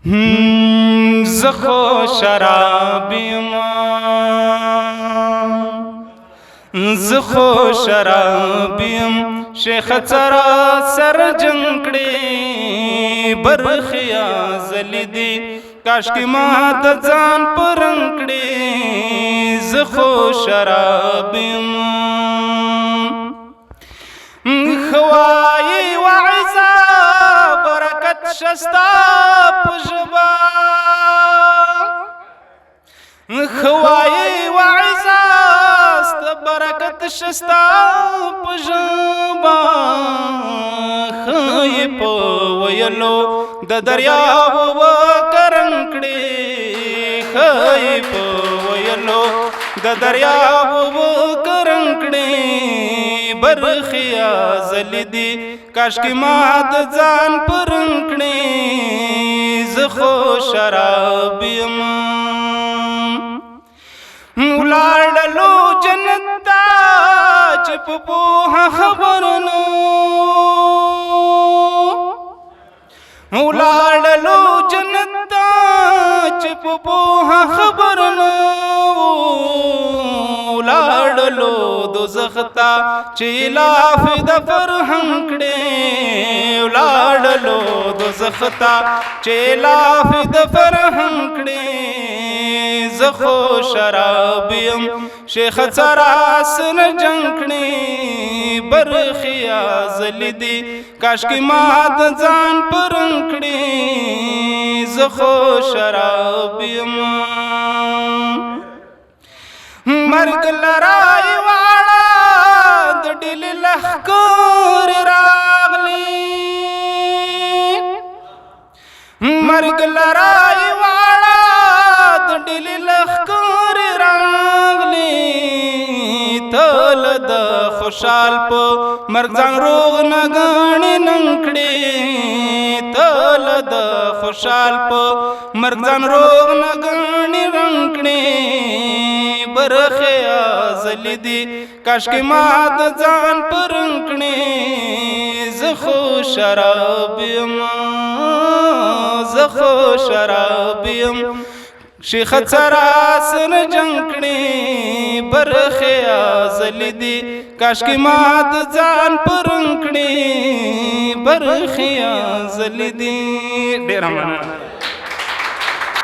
زخو شرابیم زخو شرابیم شیخ ترا سر جنکڑی برخیا زلیدی کاش کی ما د ځان پرنکڑی زخو شرابیم خوائی وعزا برکت شستا پجبا خوائی وعزا برکت شستا پجبا خی پو ویلو د دریاب و کرنکڑی خی پو ویلو د دریاب و کرنکڑی برخیا زلیدی کاش کی ما د ځان پرنکڑی زخو شرابیم ولاړلو جنت ته چې په پوهه خبرنو ولاړلو جنت ته چې په پوهه خبرنو ولاړلو دوزخ ته چې لاف د فرهنګ کړې ولاړلو دوزخ ته چې لاف د فرهنګ کړې زخو شرابیم شیخ ترا سر جنکڑی برخیا زلیدی کاش کی ما د ځان پرنکڑی زخو شرابیم مرگ لرائی والا د ډیل لخکور راغلی مرگ لرائی والا د ډیل لخکور راغلی تل د خوشحال په مرګ ځان روغ نه ګڼې ننکړې تل د خوشحال په مرګ ځان روغ نه ګڼې رنکړې برخیا زلیدی کاش کی ما د ځان پرنکړې زخو شرابیم زخو شرابیم شیخ ترا سر جنکڑی برخیا زلیدی کاش کی ما د ځان پرنکړی برخیا زلیدی ډیر مننه